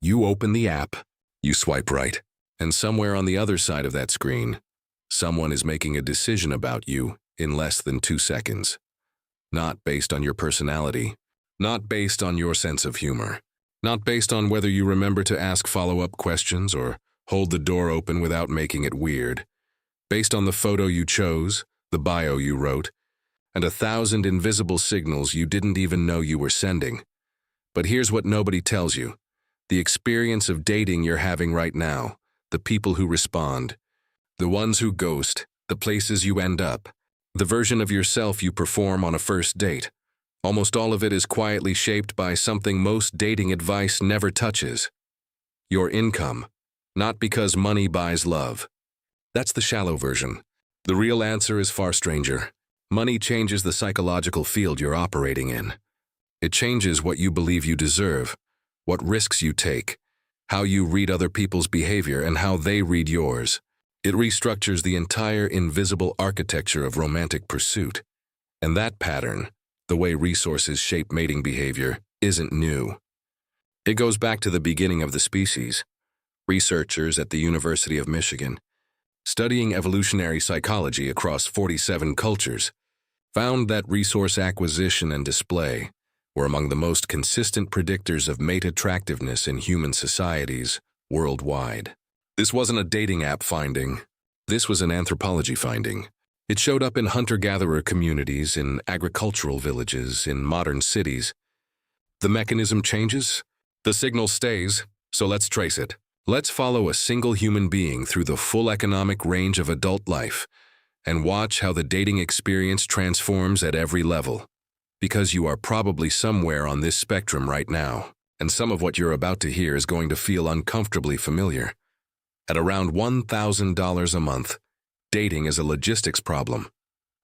You open the app, you swipe right, and somewhere on the other side of that screen, someone is making a decision about you in less than 2 seconds. Not based on your personality, not based on your sense of humor, not based on whether you remember to ask follow-up questions or hold the door open without making it weird, based on the photo you chose, the bio you wrote, and 1,000 invisible signals you didn't even know you were sending. But here's what nobody tells you. The experience of dating you're having right now, the people who respond, the ones who ghost, the places you end up, the version of yourself you perform on a first date. Almost all of it is quietly shaped by something most dating advice never touches. Your income. Not because money buys love. That's the shallow version. The real answer is far stranger. Money changes the psychological field you're operating in. It changes what you believe you deserve, what risks you take, how you read other people's behavior, and how they read yours. It restructures the entire invisible architecture of romantic pursuit. And that pattern, the way resources shape mating behavior, isn't new. It goes back to the beginning of the species. Researchers at the University of Michigan, studying evolutionary psychology across 47 cultures, found that resource acquisition and display were among the most consistent predictors of mate attractiveness in human societies worldwide. This wasn't a dating app finding. This was an anthropology finding. It showed up in hunter-gatherer communities, in agricultural villages, in modern cities. The mechanism changes, the signal stays, so let's trace it. Let's follow a single human being through the full economic range of adult life and watch how the dating experience transforms at every level. Because you are probably somewhere on this spectrum right now, and some of what you're about to hear is going to feel uncomfortably familiar. At around $1,000 a month, dating is a logistics problem.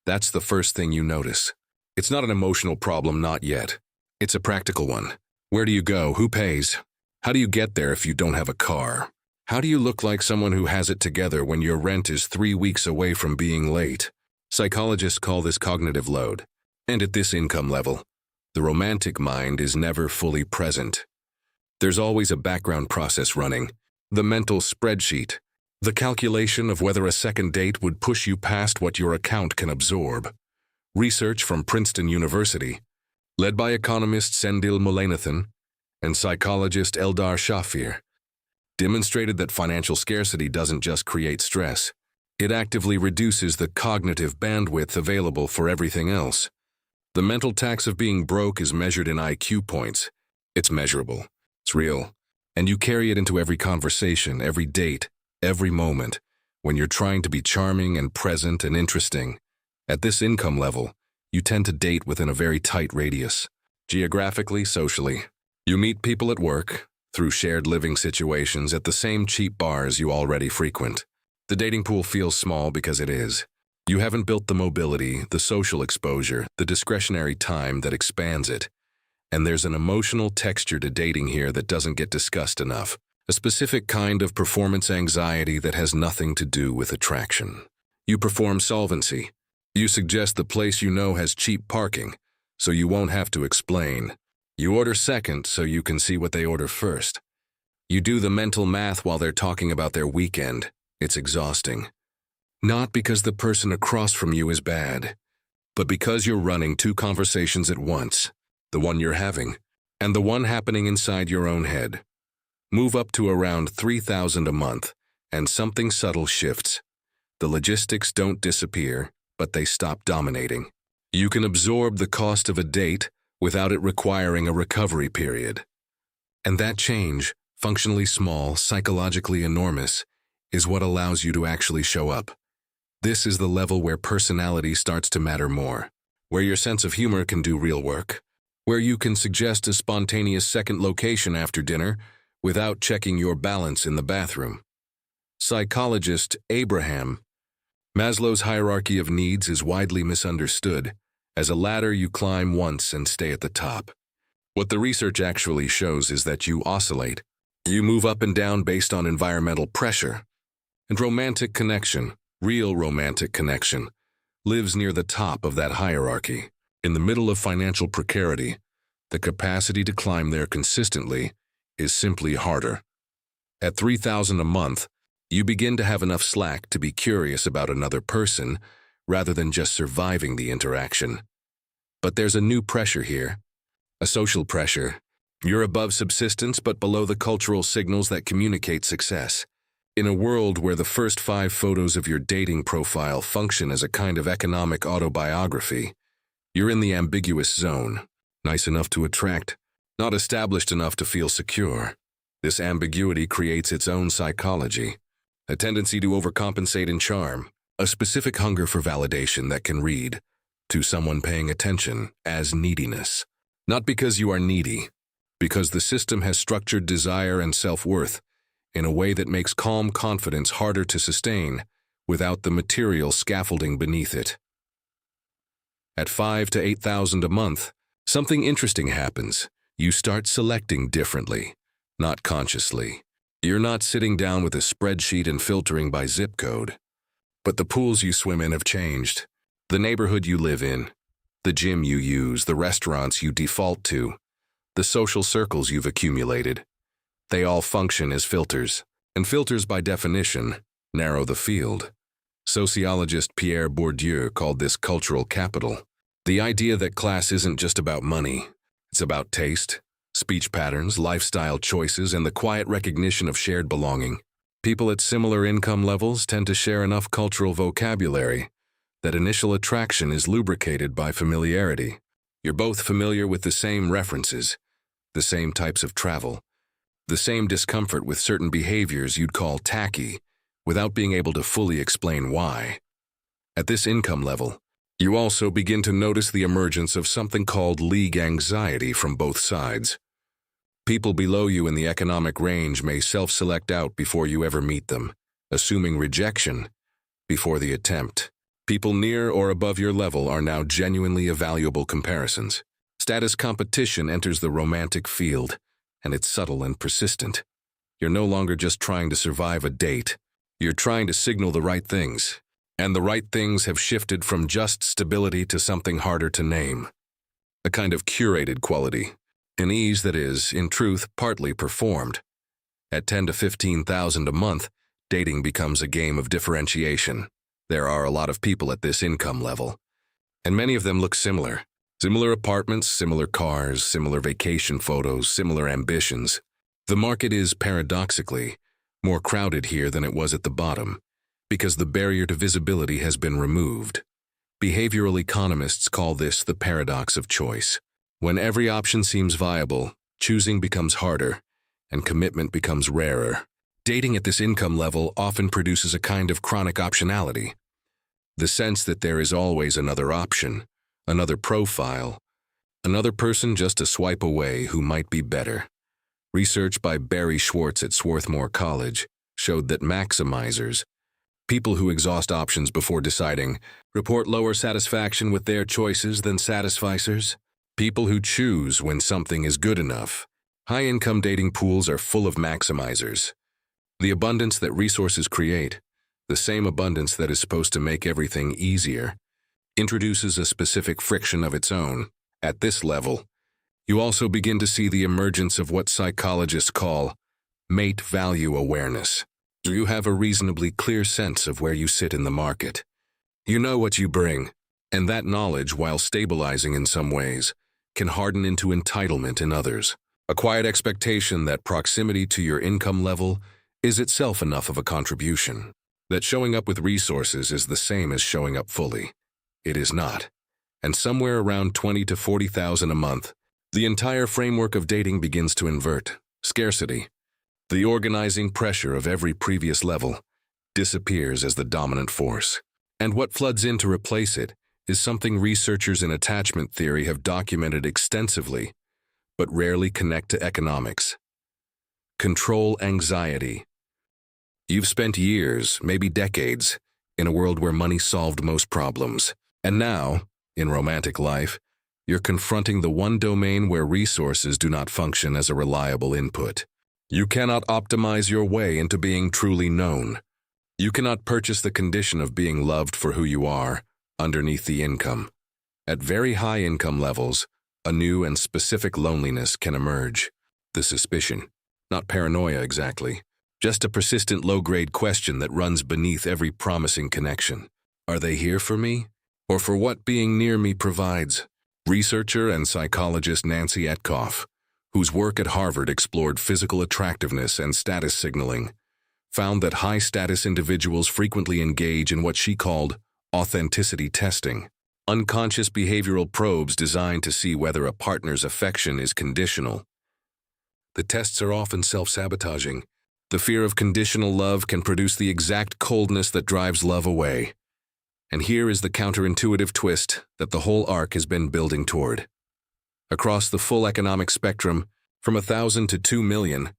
That's the first thing you notice. It's not an emotional problem, not yet. It's a practical one. Where do you go? Who pays? How do you get there if you don't have a car? How do you look like someone who has it together when your rent is 3 weeks away from being late? Psychologists call this cognitive load. And at this income level, the romantic mind is never fully present. There's always a background process running, the mental spreadsheet, the calculation of whether a second date would push you past what your account can absorb. Research from Princeton University, led by economist Sendil Mullainathan and psychologist Eldar Shafir, demonstrated that financial scarcity doesn't just create stress. It actively reduces the cognitive bandwidth available for everything else. The mental tax of being broke is measured in IQ points. It's measurable. It's real. And you carry it into every conversation, every date, every moment, when you're trying to be charming and present and interesting. At this income level, you tend to date within a very tight radius. Geographically, socially. You meet people at work, through shared living situations, at the same cheap bars you already frequent. The dating pool feels small because it is. You haven't built the mobility, the social exposure, the discretionary time that expands it. And there's an emotional texture to dating here that doesn't get discussed enough. A specific kind of performance anxiety that has nothing to do with attraction. You perform solvency. You suggest the place you know has cheap parking, so you won't have to explain. You order second so you can see what they order first. You do the mental math while they're talking about their weekend. It's exhausting. Not because the person across from you is bad, but because you're running 2 conversations at once, the one you're having, and the one happening inside your own head. Move up to around $3,000 a month, and something subtle shifts. The logistics don't disappear, but they stop dominating. You can absorb the cost of a date without it requiring a recovery period. And that change, functionally small, psychologically enormous, is what allows you to actually show up. This is the level where personality starts to matter more, where your sense of humor can do real work, where you can suggest a spontaneous second location after dinner without checking your balance in the bathroom. Psychologist Abraham Maslow's hierarchy of needs is widely misunderstood as a ladder you climb once and stay at the top. What the research actually shows is that you oscillate. You move up and down based on environmental pressure. And romantic connection, real romantic connection, lives near the top of that hierarchy. In the middle of financial precarity, the capacity to climb there consistently is simply harder. At $3,000 a month, you begin to have enough slack to be curious about another person rather than just surviving the interaction. But there's a new pressure here, a social pressure. You're above subsistence but below the cultural signals that communicate success. In a world where the first 5 photos of your dating profile function as a kind of economic autobiography, you're in the ambiguous zone, nice enough to attract, not established enough to feel secure. This ambiguity creates its own psychology, a tendency to overcompensate in charm, a specific hunger for validation that can read, to someone paying attention, as neediness. Not because you are needy, because the system has structured desire and self-worth in a way that makes calm confidence harder to sustain without the material scaffolding beneath it. At $5,000 to $8,000 a month, something interesting happens. You start selecting differently, not consciously. You're not sitting down with a spreadsheet and filtering by zip code. But the pools you swim in have changed. The neighborhood you live in, the gym you use, the restaurants you default to, the social circles you've accumulated. They all function as filters, and filters by definition narrow the field. Sociologist Pierre Bourdieu called this cultural capital. The idea that class isn't just about money. It's about taste, speech patterns, lifestyle choices, and the quiet recognition of shared belonging. People at similar income levels tend to share enough cultural vocabulary that initial attraction is lubricated by familiarity. You're both familiar with the same references, the same types of travel, the same discomfort with certain behaviors you'd call tacky, without being able to fully explain why. At this income level, you also begin to notice the emergence of something called league anxiety from both sides. People below you in the economic range may self-select out before you ever meet them, assuming rejection before the attempt. People near or above your level are now genuinely evaluable comparisons. Status competition enters the romantic field, and it's subtle and persistent. You're no longer just trying to survive a date. You're trying to signal the right things, and the right things have shifted from just stability to something harder to name. A kind of curated quality, an ease that is, in truth, partly performed. At $10,000 to $15,000 a month, dating becomes a game of differentiation. There are a lot of people at this income level, and many of them look similar. Similar apartments, similar cars, similar vacation photos, similar ambitions. The market is, paradoxically, more crowded here than it was at the bottom, because the barrier to visibility has been removed. Behavioral economists call this the paradox of choice. When every option seems viable, choosing becomes harder, and commitment becomes rarer. Dating at this income level often produces a kind of chronic optionality. The sense that there is always another option, another profile, another person just a swipe away who might be better. Research by Barry Schwartz at Swarthmore College showed that maximizers, people who exhaust options before deciding, report lower satisfaction with their choices than satisficers. People who choose when something is good enough. High-income dating pools are full of maximizers. The abundance that resources create, the same abundance that is supposed to make everything easier, introduces a specific friction of its own. At this level, you also begin to see the emergence of what psychologists call mate value awareness. You have a reasonably clear sense of where you sit in the market. You know what you bring, and that knowledge, while stabilizing in some ways, can harden into entitlement in others. A quiet expectation that proximity to your income level is itself enough of a contribution. That showing up with resources is the same as showing up fully. It is not. And somewhere around $20,000 to $40,000 a month, the entire framework of dating begins to invert. Scarcity, the organizing pressure of every previous level, disappears as the dominant force. And what floods in to replace it is something researchers in attachment theory have documented extensively, but rarely connect to economics. Control anxiety. You've spent years, maybe decades, in a world where money solved most problems. And now, in romantic life, you're confronting the one domain where resources do not function as a reliable input. You cannot optimize your way into being truly known. You cannot purchase the condition of being loved for who you are underneath the income. At very high income levels, a new and specific loneliness can emerge. The suspicion, Not paranoia exactly. Just a persistent low-grade question that runs beneath every promising connection. Are they here for me? Or for what being near me provides? Researcher and psychologist Nancy Etkoff, whose work at Harvard explored physical attractiveness and status signaling, found that high-status individuals frequently engage in what she called authenticity testing, unconscious behavioral probes designed to see whether a partner's affection is conditional. The tests are often self-sabotaging. The fear of conditional love can produce the exact coldness that drives love away. And here is the counterintuitive twist that the whole arc has been building toward. Across the full economic spectrum, from 1,000 to 2 million,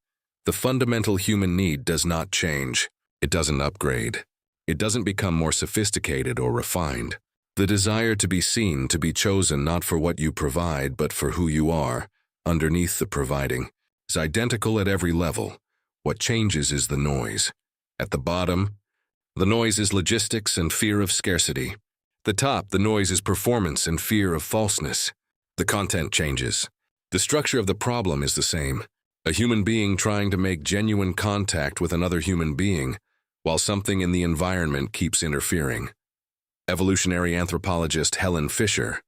the fundamental human need does not change. It doesn't upgrade. It doesn't become more sophisticated or refined. The desire to be seen, to be chosen not for what you provide, but for who you are, underneath the providing, is identical at every level. What changes is the noise. At the bottom, the noise is logistics and fear of scarcity. The top, the noise is performance and fear of falseness. The content changes. The structure of the problem is the same. A human being trying to make genuine contact with another human being, while something in the environment keeps interfering. Evolutionary anthropologist Helen Fisher,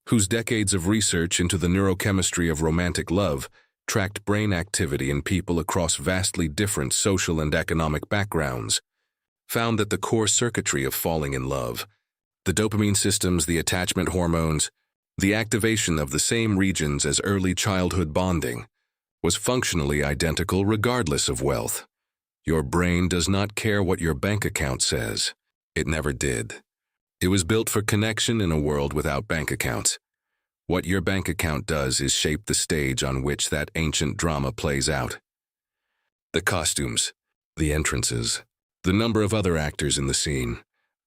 whose decades of research into the neurochemistry of romantic love tracked brain activity in people across vastly different social and economic backgrounds, found that the core circuitry of falling in love, the dopamine systems, the attachment hormones, the activation of the same regions as early childhood bonding, was functionally identical regardless of wealth. Your brain does not care what your bank account says. It never did. It was built for connection in a world without bank accounts. What your bank account does is shape the stage on which that ancient drama plays out. The costumes, the entrances, the number of other actors in the scene,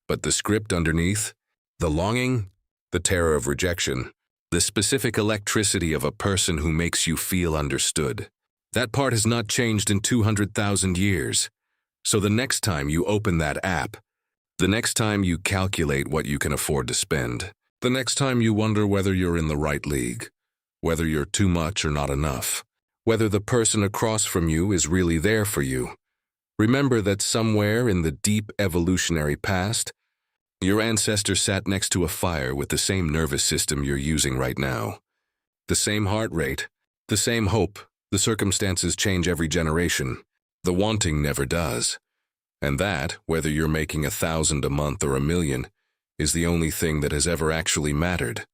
but the script underneath, the longing, the terror of rejection, the specific electricity of a person who makes you feel understood. That part has not changed in 200,000 years. So the next time you open that app, the next time you calculate what you can afford to spend, the next time you wonder whether you're in the right league, whether you're too much or not enough, whether the person across from you is really there for you, remember that somewhere in the deep evolutionary past, your ancestor sat next to a fire with the same nervous system you're using right now. The same heart rate, the same hope. The circumstances change every generation. The wanting never does. And that, whether you're making 1,000 a month or 1 million, is the only thing that has ever actually mattered.